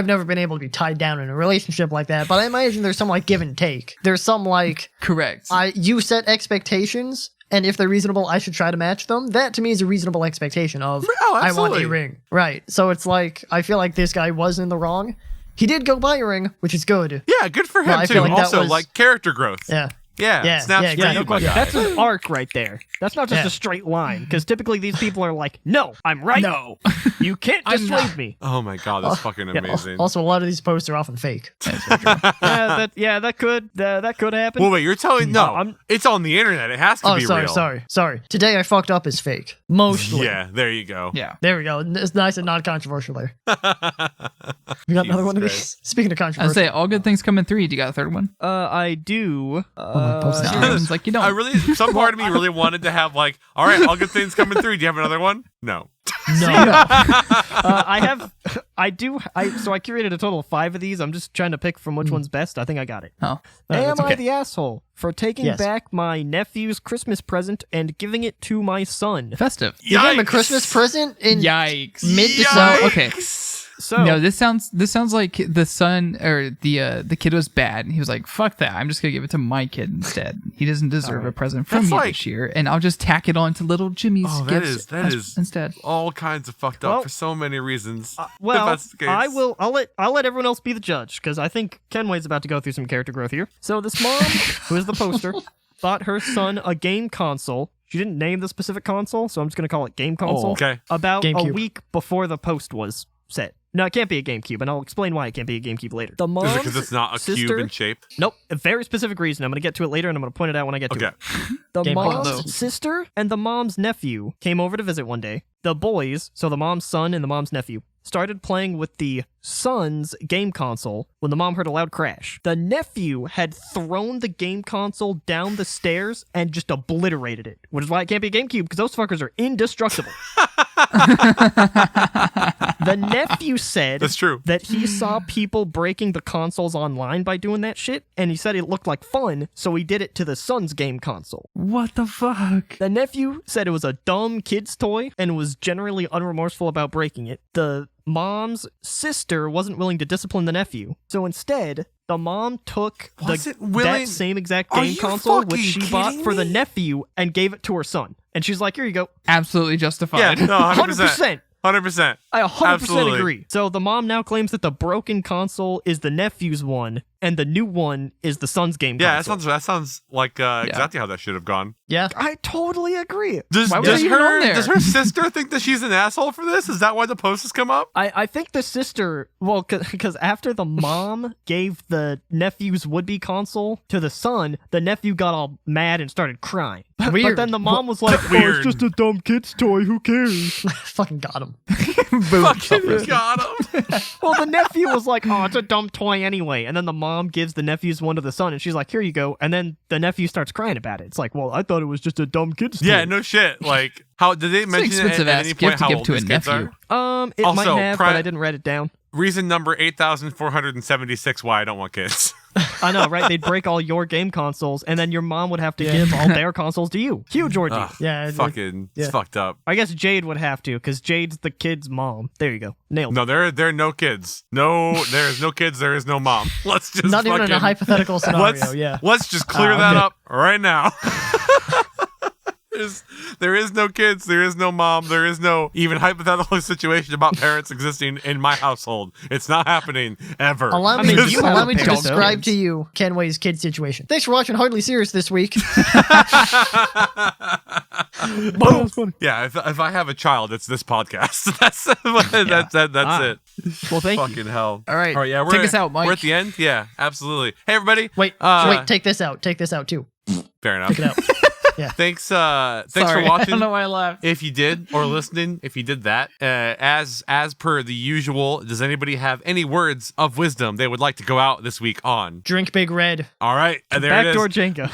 never been able to be tied down in a relationship like that, but I imagine there's some like give and take. There's some like, Correct. you set expectations, and if they're reasonable, I should try to match them. That to me is a reasonable expectation of, Oh, I want absolutely. a ring. Right. So it's like, I feel like this guy was in the wrong. He did go buy a ring, which is good. Yeah, good for him Well, I too. feel like that Also, was- like character growth. Yeah. Yeah, Yeah, snaps yeah, for yeah, you, no my question. guy. That's an arc right there. That's not just Yeah. a straight line, because typically these people are like, "No, I'm right. No. You can't I'm dissuade not." me." Oh my god, that's fucking Yeah, amazing. Also, a lot of these posts are often fake. That could happen. Well, wait, you're telling no? I'm- It's on the internet. It has to Oh, be real. sorry. Today I fucked up is fake. Mostly. Yeah, there you go. Yeah. There we go. It's nice and not controversial there. We got another one of Jesus these. Speaking of I'd controversial. say all good things come in three. Do you got a third one? I do. Sounds like you don't. I really, some part of me really wanted to have like, all right, all good things coming through. Do you have another one? No. no. So I curated a total of 5 of these. I'm just trying to pick from which one's best. I think I got it. Oh. Am that's I okay. the asshole for taking Yes. back my nephew's Christmas present and giving it to my son? Festive. You gave him a Yikes. Christmas present in Yikes. mid-December? Okay. So No, this sounds like the son or the kid was bad. And he was like, "Fuck that! I'm just gonna give it to my kid instead. He doesn't deserve a present from That's me like- this year, and I'll just tack it on to little Jimmy's Oh, that gifts is- that is- instead." All kinds of fucked up Well, for so many reasons. well, if that's the case. I'll let everyone else be the judge because I think Kenway's about to go through some character growth here. So this mom, who is the poster, bought her son a game console. She didn't name the specific console, so I'm just gonna call it game console. okay. About a GameCube. week before the post was set. No, it can't be a GameCube, and I'll explain why it can't be a GameCube later. The Is mom's it because it's not a sister, cube in shape? Nope, a very specific reason. I'm gonna get to it later, and I'm gonna point it out when I get to Okay. it. The Game mom's console. sister and the mom's nephew came over to visit one day. The boys, so the mom's son and the mom's nephew, started playing with the son's game console when the mom heard a loud crash. The nephew had thrown the game console down the stairs and just obliterated it, which is why it can't be a GameCube, because those fuckers are indestructible. The nephew said That's true. that he saw people breaking the consoles online by doing that shit, and he said it looked like fun, so he did it to the son's game console. What the fuck? The nephew said it was a dumb kid's toy and was generally unremorseful about breaking it. The mom's sister wasn't willing to discipline the nephew, so instead, the mom took that same exact Are game you console, which fucking she bought kidding for the me? nephew, and gave it to her son. And she's like, here you go. Absolutely justified. Yeah, no, 100%. 100%. I 100% Absolutely. agree. So the mom now claims that the broken console is the nephew's one, and the new one is the son's game Yeah, console. that sounds like exactly how that should have gone. Yeah. I totally agree. Does Why was it even on there? does her sister think that she's an asshole for this? Is that why the post has come up? I think the sister, well, because after the mom gave the nephew's would-be console to the son, the nephew got all mad and started crying. But Weird. then the mom was like, Weird. it's just a dumb kid's toy, who cares? Fucking got him. Fucking got him. Well, the nephew was like, oh, it's a dumb toy anyway. And then the mom gives the nephew's one to the son, and she's like, here you go. And then the nephew starts crying about it. It's like, well, I thought it was just a dumb kid's toy. Yeah, no shit. Like, how did they mention it expensive at ass any gift point to how give old to a these kids nephew. are? It Also, might have, but I didn't write it down. Reason number 8,476 why I don't want kids. I know, right? They'd break all your game consoles, and then your mom would have to give all their consoles to you. Huge ordeal. Ugh, Yeah. fucking, it's yeah. fucked up. I guess Jade would have to, because Jade's the kid's mom. There you go. Nailed it. No, there are no kids. No, there is no kids. There is no mom. Let's just Not even in a fucking- hypothetical scenario. Let's Yeah. let's just clear that okay. up right now. There is no kids. There is no mom. There is no even hypothetical situation about parents existing in my household. It's not happening ever. Allow I me, mean, you have allow a me to parent, though. describe to you Kenway's kid situation. Thanks for watching Hardly Serious this week. Yeah, if I have a child, it's this podcast. That's it. Well, thank you. Fucking hell. All right. All right, yeah, Take us out, Mike. We're at the end. Yeah, absolutely. Hey, everybody. Wait, Uh, take this out. Take this out too. Fair enough. Take it out. Thanks for Sorry, I watching. don't know why I laughed. If you did, or listening, if you did that, as per the usual, does anybody have any words of wisdom they would like to go out this week on? Drink Big Red. All right, there it Backdoor is. Jenga.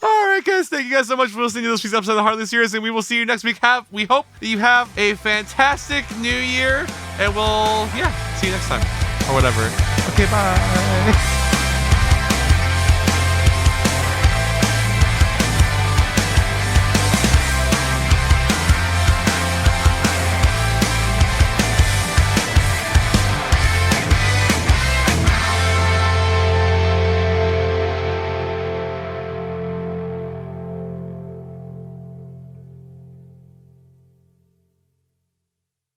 All right, guys, thank you guys so much for listening to this week's episode of the Hardly Serious, and we will see you next week. We hope that you have a fantastic new year, and we'll see you next time or whatever. Okay, bye.